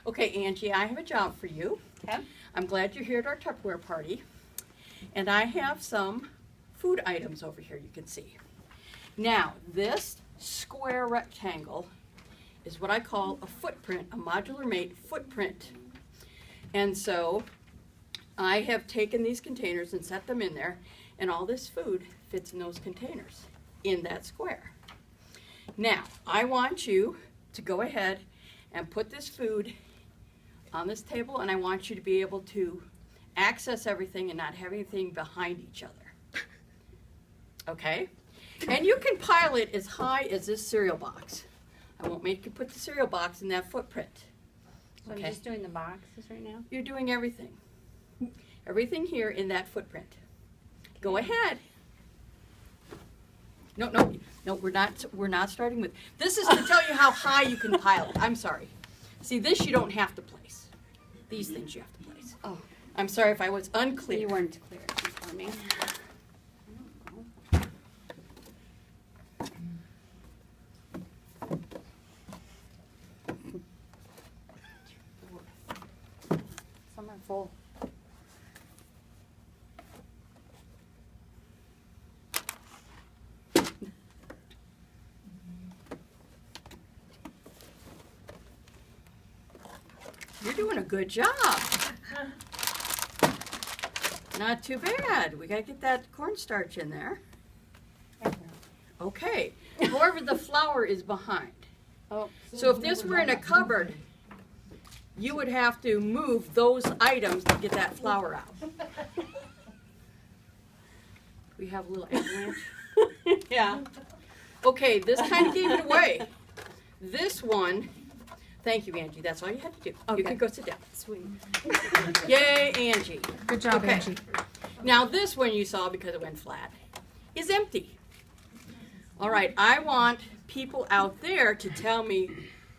Okay, Angie, I have a job for you. Okay. I'm glad you're here at our Tupperware party. And I have some food items over here you can see. Now, this square rectangle is what I call a footprint, a modular mate footprint. And so I have taken these containers and set them in there, and all this food fits in those containers in that square. Now, I want you to go ahead and put this food on this table, and I want you to be able to access everything and not have anything behind each other. Okay? And you can pile it as high as this cereal box. I won't make you put the cereal box in that footprint. So Okay? I'm just doing the boxes right now? You're doing everything. Everything here in that footprint. Go ahead. No, we're not starting with, this is to tell you how high you can pile it. I'm sorry. See, this you don't have to place. These things you have to place. Oh, I'm sorry if I was unclear. you weren't clear for me. Some are full. You're doing a good job. Not too bad. We gotta get that cornstarch in there. Okay. However, the flour is behind. Oh, So if this were in a cupboard, you would have to move those items to get that flour out. We have a little avalanche. Yeah. Okay, this kind of gave it away. This one, thank you, Angie. That's all you had to do. You Okay. can go sit down. sweet. Yay, Angie. Good job, Okay. Angie. Now this one you saw because it went flat is empty. All right, I want people out there to tell me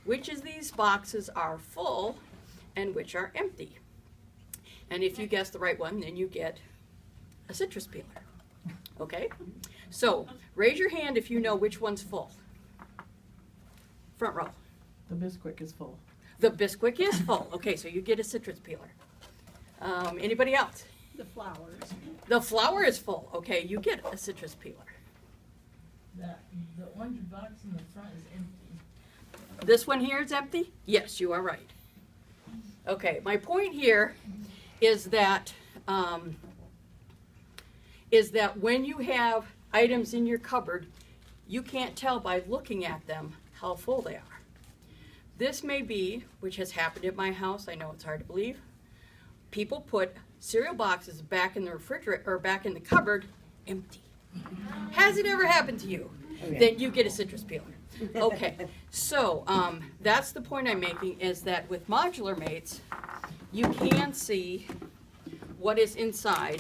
which of these boxes are full and which are empty. And if you guess the right one, then you get a citrus peeler. Okay? So raise your hand if you know which one's full. Front row. The Bisquick is full. The Bisquick is full. Okay, so you get a citrus peeler. Anybody else? The flowers. The flour is full. Okay, you get a citrus peeler. The orange box in the front is empty. This one here is empty? Yes, you are right. Okay, my point here is that when you have items in your cupboard, you can't tell by looking at them how full they are. This may be, which has happened at my house, I know it's hard to believe, people put cereal boxes back in the refrigerator or back in the cupboard empty. Has it ever happened to you? Then you get a citrus peeler. Okay, so that's the point I'm making, is that with modular mates, you can see what is inside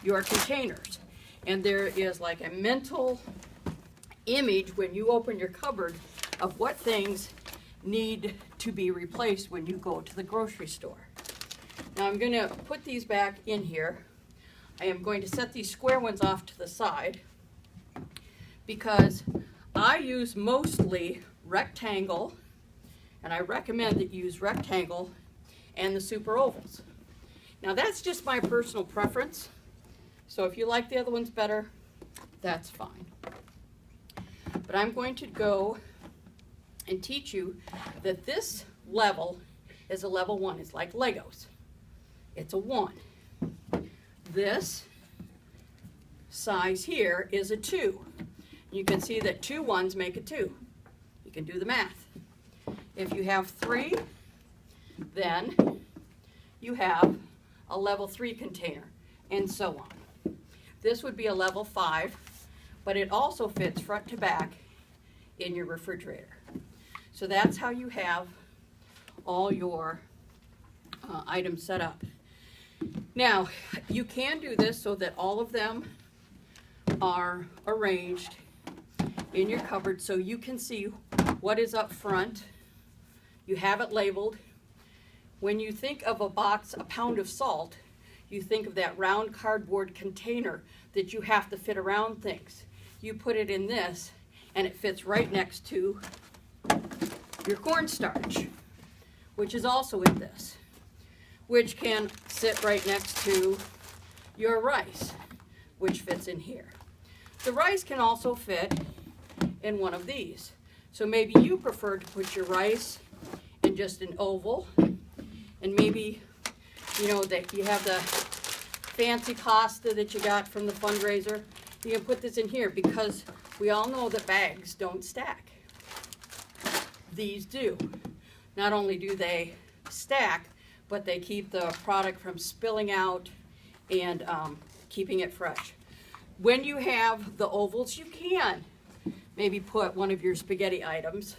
your containers. And there is like a mental image when you open your cupboard of what things need to be replaced when you go to the grocery store. Now I'm going to put these back in here. I am going to set these square ones off to the side because I use mostly rectangle, and I recommend that you use rectangle and the super ovals. Now that's just my personal preference, so if you like the other ones better, that's fine. But I'm going to go and teach you that this level is a level 1. It's like Legos. It's a 1. This size here is a 2. You can see that 2 ones make a 2. You can do the math. If you have 3, then you have a level 3 container, and so on. This would be a level 5, but it also fits front to back in your refrigerator. So that's how you have all your items set up. Now, you can do this so that all of them are arranged in your cupboard so you can see what is up front. You have it labeled. When you think of a box, a pound of salt, you think of that round cardboard container that you have to fit around things. You put it in this, and it fits right next to your cornstarch, which is also in this, which can sit right next to your rice, which fits in here. The rice can also fit in one of these. So maybe you prefer to put your rice in just an oval, and maybe, you know, that you have the fancy pasta that you got from the fundraiser. You can put this in here because we all know that bags don't stack. These do. Not only do they stack, but they keep the product from spilling out and keeping it fresh. When you have the ovals, you can maybe put one of your spaghetti items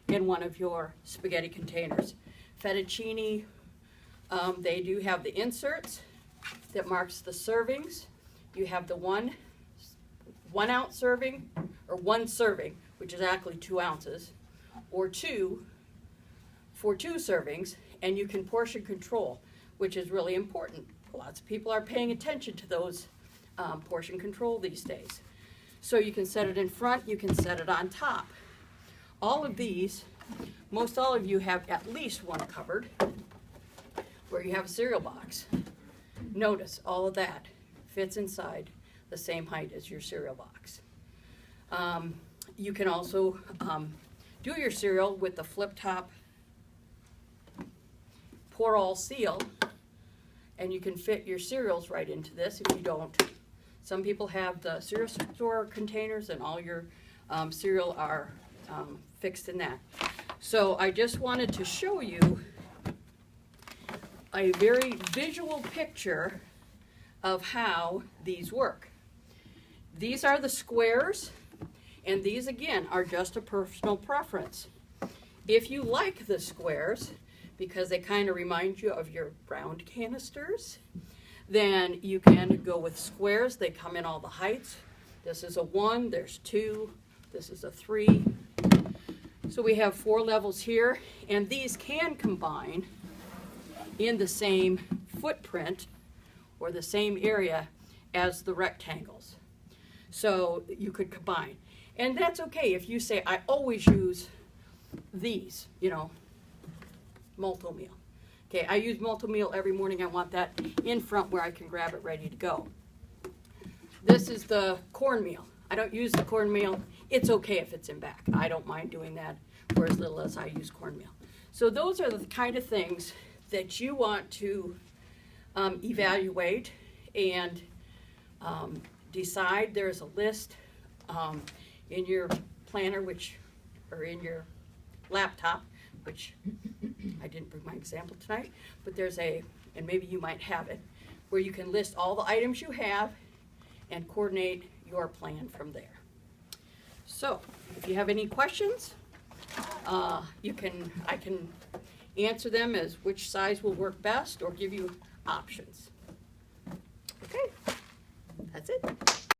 in one of your spaghetti containers. Fettuccine, they do have the inserts that marks the servings. You have the one ounce serving, or one serving, which is actually 2 ounces, or two for 2 servings, and you can portion control, which is really important. Lots of people are paying attention to those portion control these days. So you can set it in front, you can set it on top. All of these, most all of you have at least one cupboard where you have a cereal box. Notice all of that fits inside the same height as your cereal box. You can also do your cereal with the flip top pour all seal, and you can fit your cereals right into this if you don't. Some people have the cereal store containers and all your cereal are fixed in that. So I just wanted to show you a very visual picture of how these work. These are the squares, and these again are just a personal preference. If you like the squares, because they kind of remind you of your round canisters, then you can go with squares. They come in all the heights. This is a 1, there's 2, this is a 3. So we have 4 levels here, and these can combine in the same footprint or the same area as the rectangles. So you could combine. And that's okay if you say, I always use these, you know, multi-meal. Okay, I use multi-meal every morning. I want that in front where I can grab it ready to go. This is the cornmeal. I don't use the cornmeal. It's okay if it's in back. I don't mind doing that for as little as I use cornmeal. So those are the kind of things that you want to evaluate and decide. There's a list in your planner, or in your laptop, which I didn't bring my example tonight, but there's and maybe you might have it, where you can list all the items you have and coordinate your plan from there. So if you have any questions, I can answer them as which size will work best or give you options. Okay, that's it.